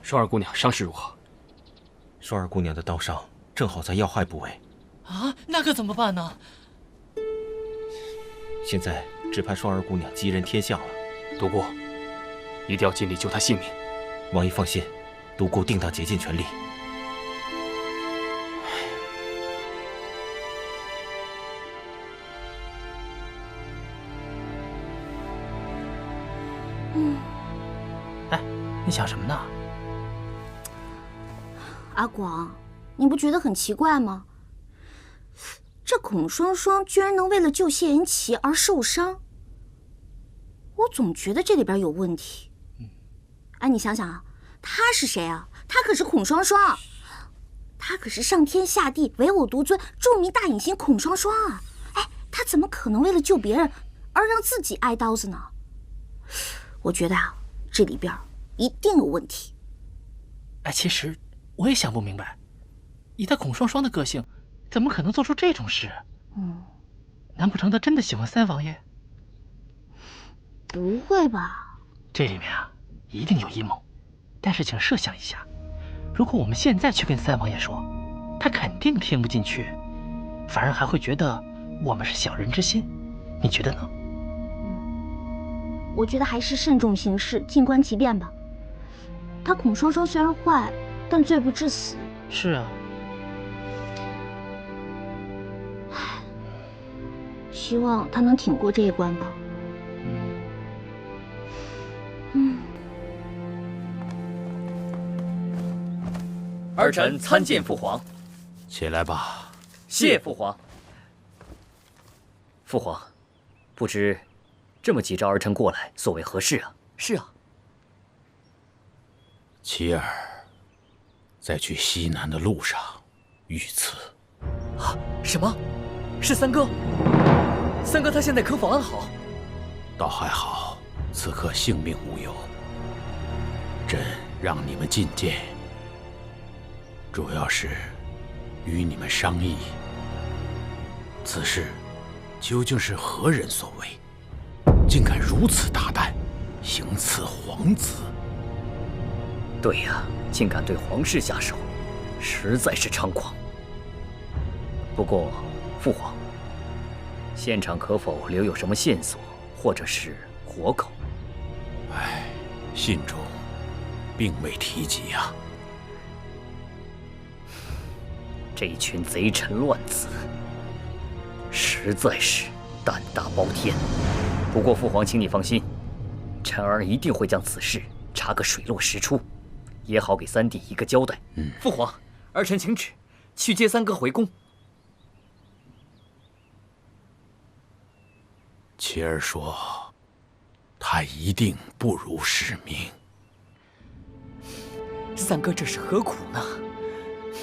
双儿姑娘伤势如何？双儿姑娘的刀伤正好在要害部位。啊，那可怎么办呢？现在只盼双儿姑娘吉人天相了。独孤，一定要尽力救她性命。王爷放心，独孤定当竭尽全力。哎，你想什么呢？阿广，你不觉得很奇怪吗？这孔双双居然能为了救谢云奇而受伤，我总觉得这里边有问题。哎，你想想啊，他是谁啊？他可是孔双双，他可是上天下地唯我独尊著名大影星孔双双啊！哎，他怎么可能为了救别人而让自己挨刀子呢？我觉得啊，这里边一定有问题。哎，其实我也想不明白，以他孔双双的个性，怎么可能做出这种事？难不成他真的喜欢三王爷？不会吧？这里面啊，一定有阴谋。但是请设想一下，如果我们现在去跟三王爷说，他肯定听不进去，反而还会觉得我们是小人之心。你觉得呢？我觉得还是慎重行事，静观其变吧。他孔双双虽然坏，但罪不至死。是啊。希望他能挺过这一关吧。儿臣参见父皇。起来吧。谢父皇。父皇，不知这么急召儿臣过来，所为何事啊？是啊。琪儿，在去西南的路上遇刺。啊？什么？是三哥？三哥他现在可否安好？倒还好，此刻性命无忧。朕让你们觐见，主要是与你们商议，此事究竟是何人所为，竟敢如此大胆，行刺皇子？对呀，竟敢对皇室下手，实在是猖狂。不过，父皇，现场可否留有什么线索，或者是活口？唉，信中并未提及呀。这一群贼臣乱子，实在是胆大包天。不过父皇，请你放心，臣儿一定会将此事查个水落石出，也好给三弟一个交代。父皇，儿臣请旨，去接三哥回宫。琪儿说，他一定不辱使命。三哥这是何苦呢？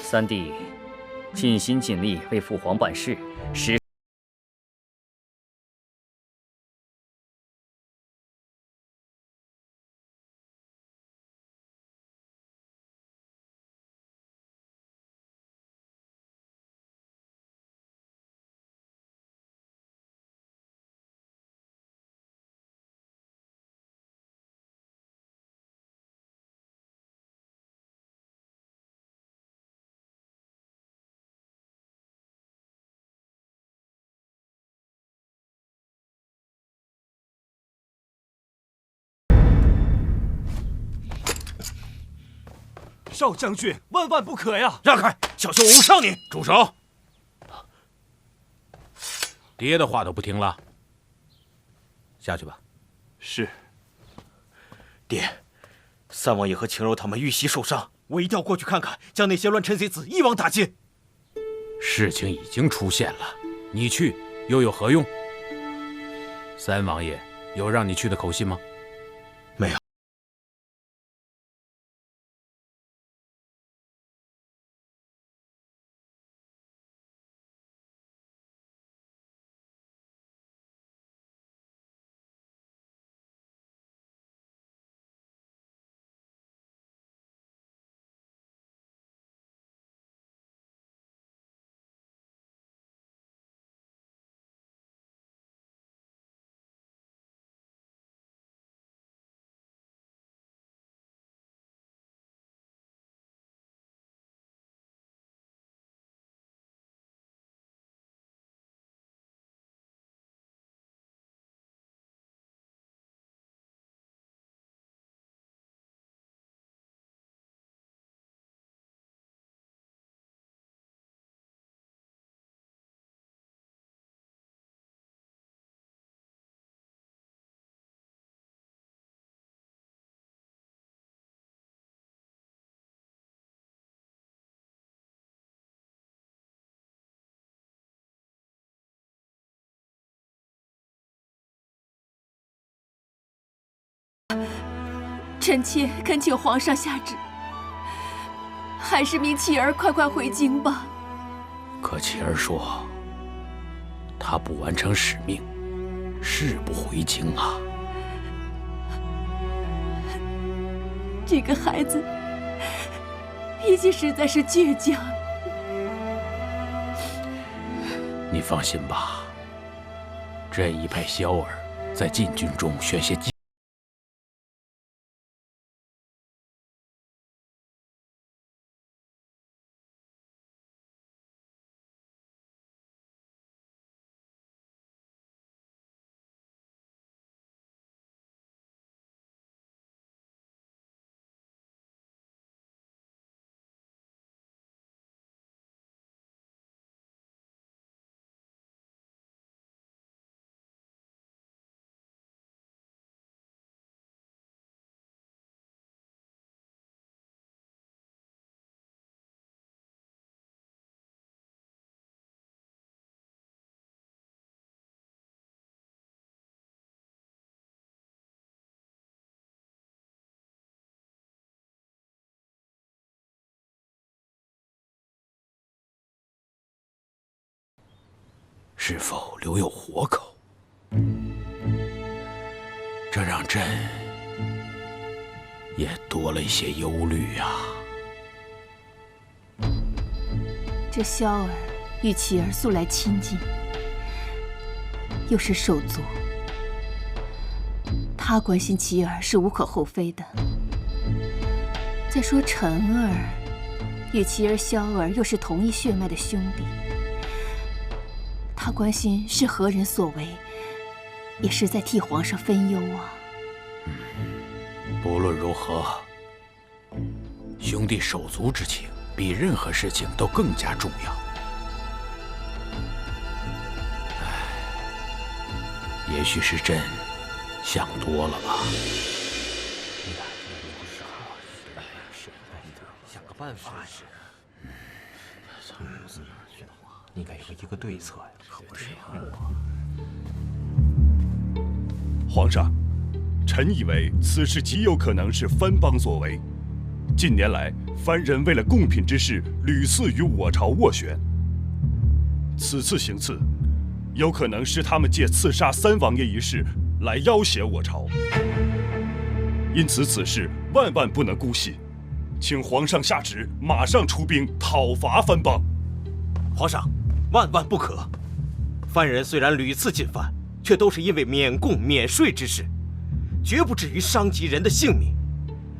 三弟尽心尽力为父皇办事，实少将军，万万不可呀！让开，小心我误伤你！住手！爹的话都不听了，下去吧。是。爹，三王爷和晴柔他们遇袭受伤，我一定要过去看看，将那些乱臣贼子一网打尽。事情已经出现了，你去又有何用？三王爷有让你去的口信吗？没有。臣妾恳请皇上下旨，还是命启儿快快回京吧。可启儿说，他不完成使命，誓不回京啊。这个孩子脾气实在是倔强。你放心吧，朕已派萧儿在禁军中选些是否留有活口，这让朕也多了一些忧虑啊。这萧儿与启儿素来亲近，又是手足，他关心启儿是无可厚非的。再说辰儿与启儿、萧儿又是同一血脉的兄弟，他关心是何人所为，也是在替皇上分忧啊。不论如何，兄弟手足之情比任何事情都更加重要。也许是朕想多了吧。想个办法呀！应该有一个对策呀，可不是吗？皇上，臣以为此事极有可能是藩邦所为。近年来，藩人为了贡品之事，屡次与我朝斡旋。此次行刺，有可能是他们借刺杀三王爷一事来要挟我朝。因此，此事万万不能姑息，请皇上下旨，马上出兵讨伐藩邦。皇上，万万不可！藩人虽然屡次进犯，却都是因为免贡免税之事，绝不至于伤及人的性命。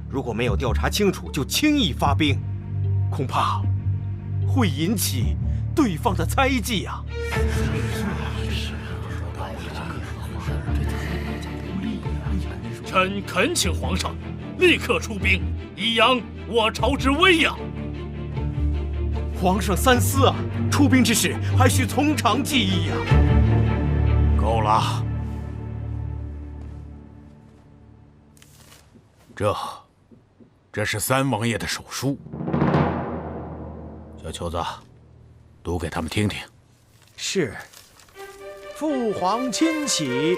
如果没有调查清楚就轻易发兵，恐怕会引起对方的猜忌呀。臣恳请皇上立刻出兵，以扬我朝之威呀！皇上三思啊！出兵之事还需从长计议呀。够了，这是三王爷的手书，小球子，读给他们听听。是。父皇亲启，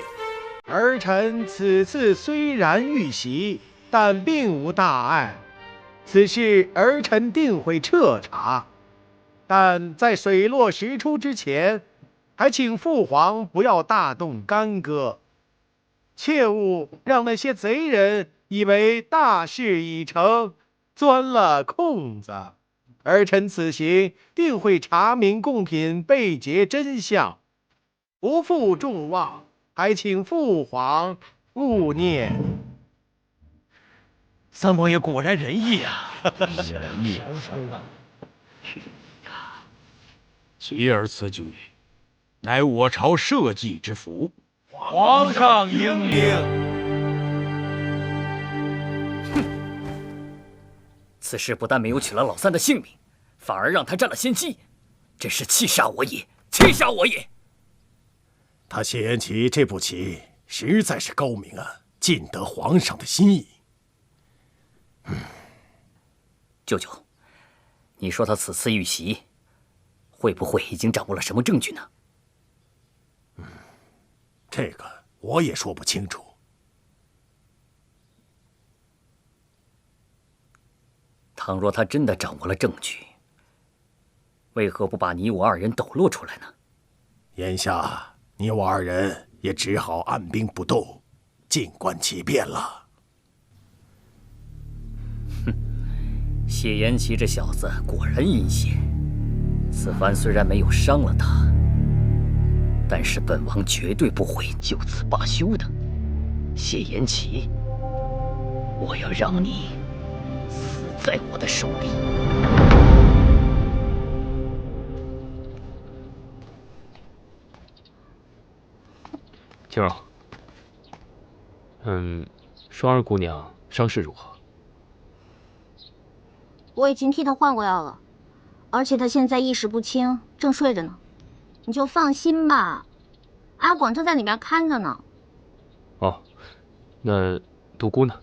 儿臣此次虽然遇袭，但并无大碍。此事儿臣定会彻查，但在水落石出之前，还请父皇不要大动干戈，切勿让那些贼人以为大事已成，钻了空子。儿臣此行定会查明贡品被劫真相，不负众望，还请父皇勿念。三王爷果然仁义啊！仁义。其儿此举，乃我朝社稷之福。皇上英明。此事不但没有取了老三的性命，反而让他占了先机，真是气煞我也！气煞我也！他谢延琪这步棋实在是高明啊，尽得皇上的心意。舅舅，你说他此次遇袭，会不会已经掌握了什么证据呢？这个我也说不清楚。倘若他真的掌握了证据，为何不把你我二人抖落出来呢？眼下你我二人也只好按兵不动，静观其变了。哼，谢延齐这小子果然阴险。此番虽然没有伤了他，但是本王绝对不会就此罢休的。谢延齐，我要让你死在我的手里。青柔，双儿姑娘伤势如何？我已经替她换过药了，而且她现在意识不清，正睡着呢。你就放心吧，阿广正在里面看着呢。哦，那独孤呢？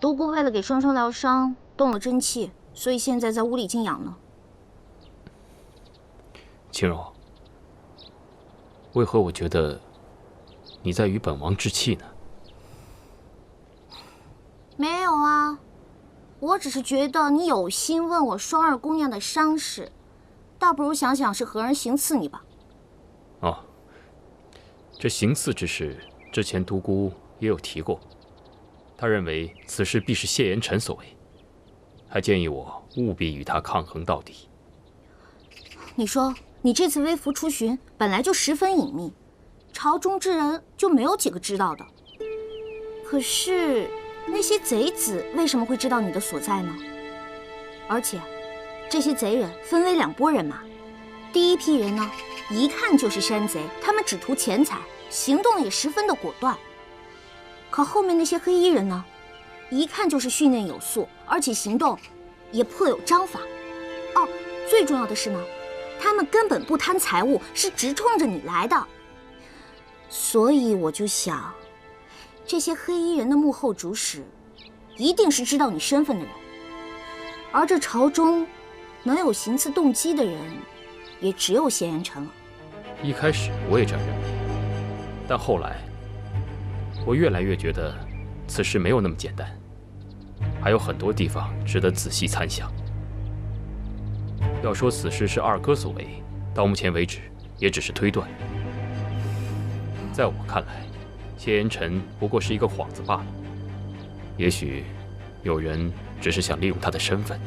独孤为了给双双疗伤，动了真气，所以现在在屋里静养呢。青柔，为何我觉得你在与本王置气呢？没有啊，我只是觉得你有心问我双儿姑娘的伤势，倒不如想想是何人行刺你吧。哦，这行刺之事，之前独孤也有提过，他认为此事必是谢延辰所为，还建议我务必与他抗衡到底。你说你这次微服出巡本来就十分隐秘，朝中之人就没有几个知道的。可是那些贼子为什么会知道你的所在呢？而且这些贼人分为两拨人马，第一批人呢，一看就是山贼，他们只图钱财，行动也十分的果断。可后面那些黑衣人呢，一看就是训练有素，而且行动也颇有章法。哦，最重要的是呢，他们根本不贪财物，是直冲着你来的。所以我就想，这些黑衣人的幕后主使，一定是知道你身份的人。而这朝中能有行刺动机的人，也只有谢延辰了。一开始我也这样认为，但后来我越来越觉得此事没有那么简单，还有很多地方值得仔细参详。要说此事是二哥所为，到目前为止也只是推断。在我看来，谢延辰不过是一个幌子罢了。也许有人只是想利用他的身份。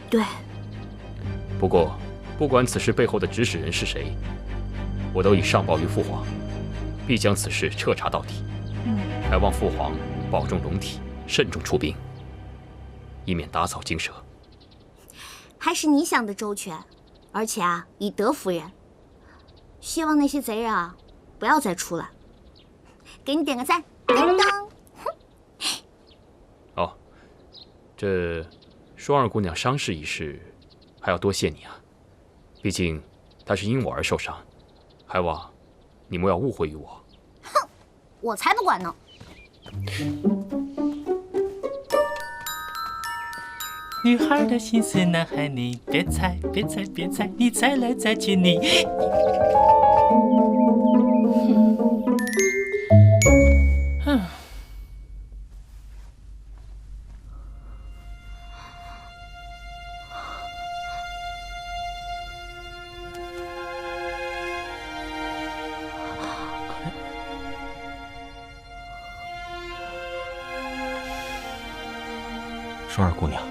对。不过，不管此事背后的指使人是谁，我都已上报于父皇，必将此事彻查到底。还望父皇保重龙体，慎重出兵，以免打草惊蛇。还是你想的周全，而且啊，以德服人。希望那些贼人啊，不要再出来。给你点个赞，叮当。哦，这双儿姑娘伤势一事，还要多谢你啊。毕竟她是因我而受伤，还望你莫要误会于我。哼，我才不管呢。女孩的心思，男孩你别猜，别猜，别猜，你猜来猜去你。双儿姑娘，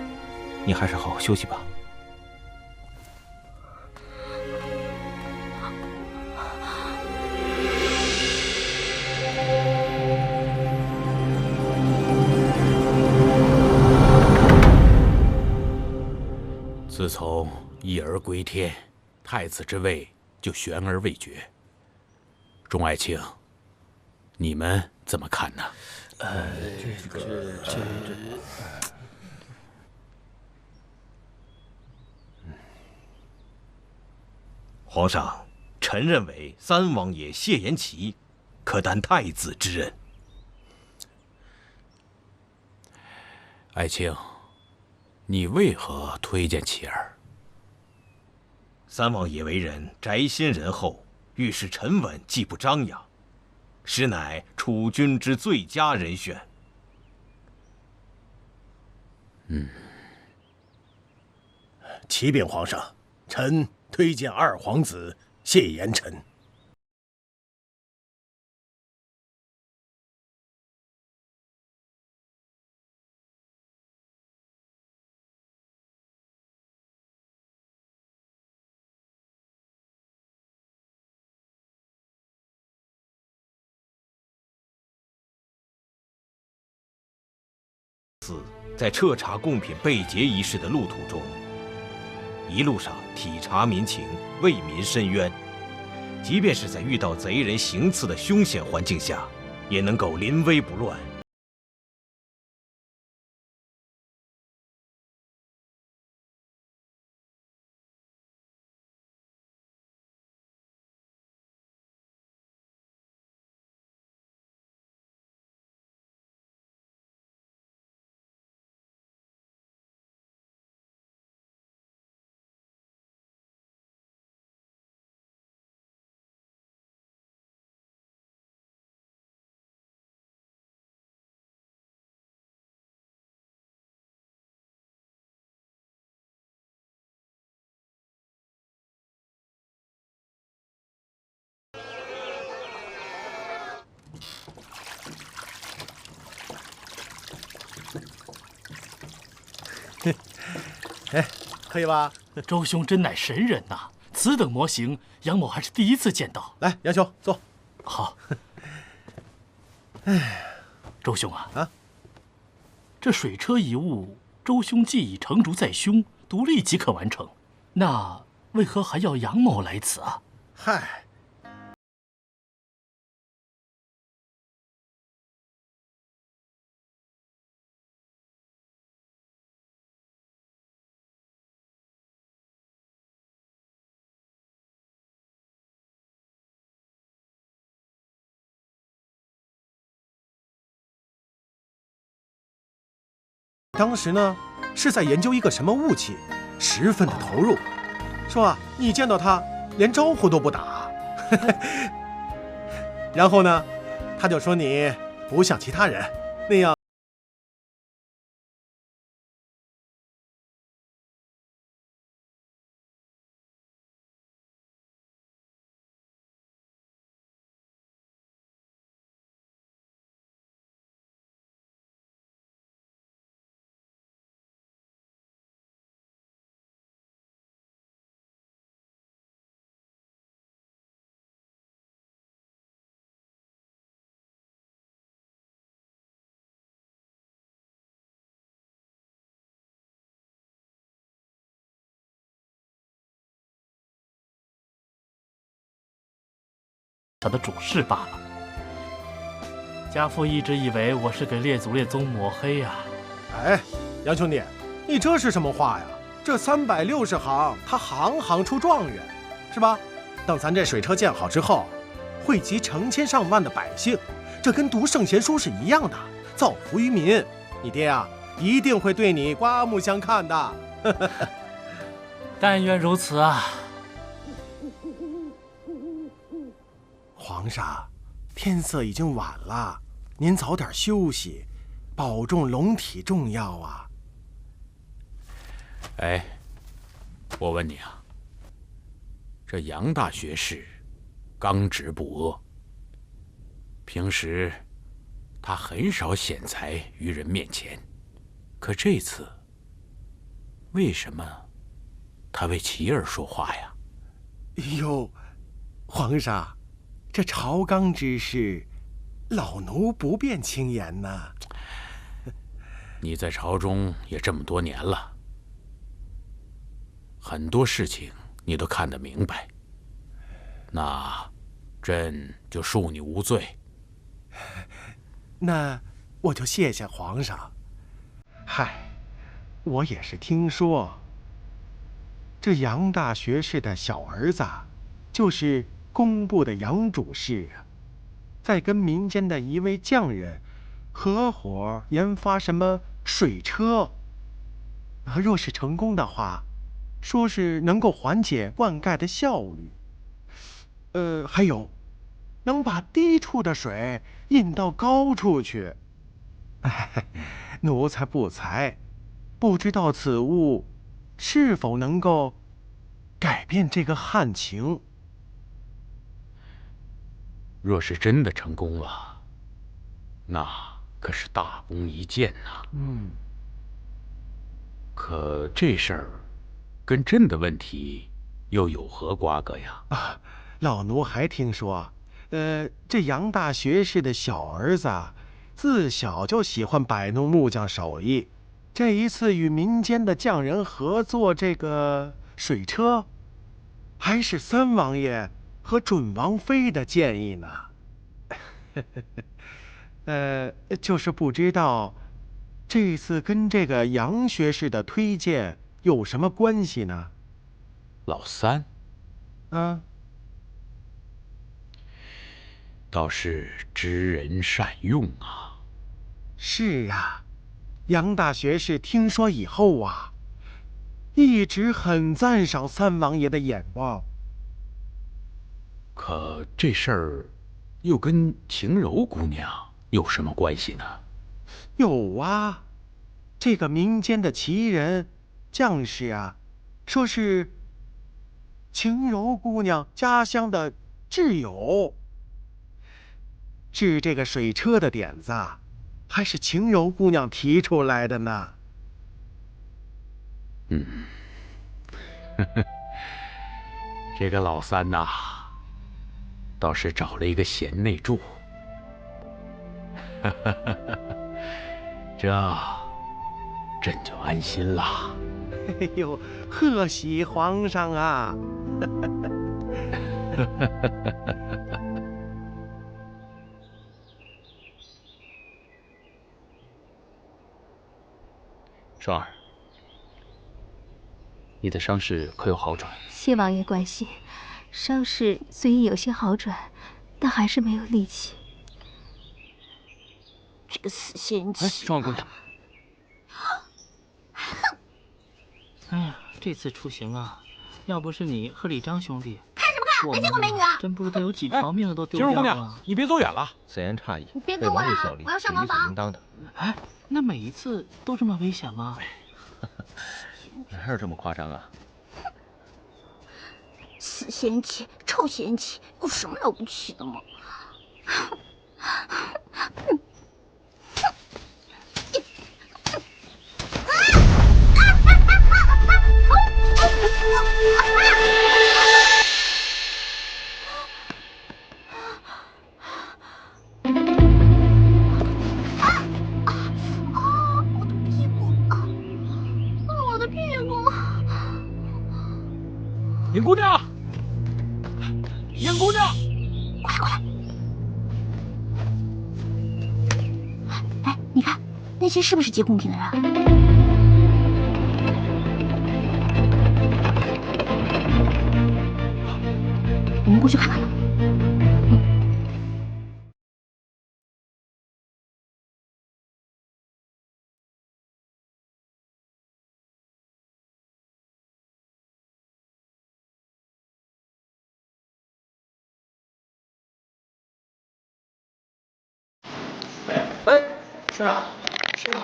你还是好好休息吧。自从一儿归天，太子之位就悬而未决。钟爱卿，你们怎么看呢？皇上，臣认为三王爷谢延齐可担太子之任。爱卿，你为何推荐其儿？三王爷为人宅心仁厚，遇事沉稳，既不张扬，实乃储君之最佳人选。启禀皇上，臣推荐二皇子谢延臣。在彻查贡品被劫一事的路途中，一路上体察民情，为民伸冤，即便是在遇到贼人行刺的凶险环境下，也能够临危不乱。哎，可以吧？周兄真乃神人呐！此等模型，杨某还是第一次见到。来，杨兄坐。好。哎，周兄啊，这水车一物，周兄既已成竹在胸，独立即可完成，那为何还要杨某来此啊？嗨。当时呢，是在研究一个什么武器，十分的投入。说啊，你见到他连招呼都不打。然后呢，他就说你不像其他人那样。他的主事罢了。家父一直以为我是给列祖列宗抹黑呀。哎，杨兄弟，你这是什么话呀？这360行，他行行出状元，是吧？等咱这水车建好之后，惠及成千上万的百姓，这跟读圣贤书是一样的，造福于民。你爹啊，一定会对你刮目相看的。但愿如此啊。皇上，天色已经晚了，您早点休息，保重龙体重要啊。哎，我问你啊，这杨大学士刚直不阿，平时他很少显才于人面前，可这次为什么他为琪儿说话呀？哎呦，皇上，这朝纲之事，老奴不便轻言呐。你在朝中也这么多年了，很多事情你都看得明白，那朕就恕你无罪。那我就谢谢皇上。嗨，我也是听说，这杨大学士的小儿子，就是工部的杨主事啊，在跟民间的一位匠人合伙研发什么水车，若是成功的话，说是能够缓解灌溉的效率。还有，能把低处的水引到高处去。奴才不才，不知道此物是否能够改变这个旱情。若是真的成功了，那可是大功一件呐。可这事儿跟朕的问题又有何瓜葛呀？老奴还听说，这杨大学士的小儿子自小就喜欢摆弄木匠手艺。这一次与民间的匠人合作这个水车，还是三王爷和准王妃的建议呢。就是不知道这次跟这个杨学士的推荐有什么关系呢？老三，倒是知人善用啊。是啊，杨大学士听说以后一直很赞赏三王爷的眼光。可这事儿又跟晴柔姑娘有什么关系呢？有啊，这个民间的奇人将士说是晴柔姑娘家乡的挚友。治这个水车的点子还是晴柔姑娘提出来的呢。这个老三呐，倒是找了一个贤内助。这朕就安心了。哎呦，贺喜皇上啊！双儿，你的伤势可有好转？谢王爷关心，伤势虽已有些好转，但还是没有力气。这个死仙妻！双儿姑娘，哎呀，这次出行要不是你和李章兄弟，看什么看？没见过美女啊！真不知道有几条命都丢掉了。晴柔姑娘，你别走远了。此言差矣。你别跟我了，我要上茅房。应当的。哎，那每一次都这么危险吗？哪有这么夸张啊？死仙妻，臭仙妻，有什么了不起的吗？尹姑娘，尹姑娘，快过来！哎，你看那些是不是接贡品的人？我们过去看看吧。是啊，是啊。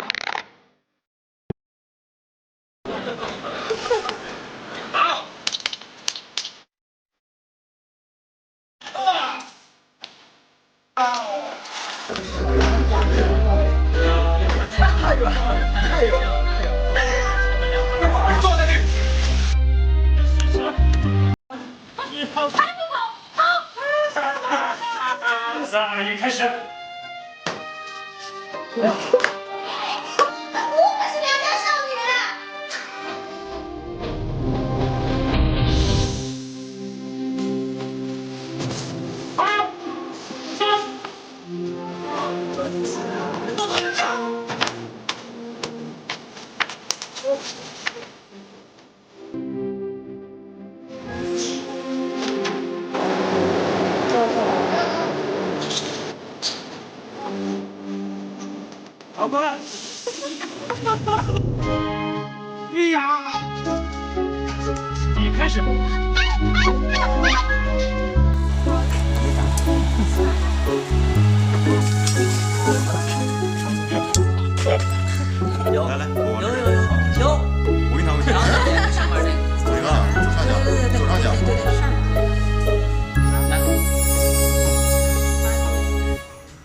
坐下去。3、2、1，开始。我可是良家少女。好，过来。哎呀！你开始。来，有。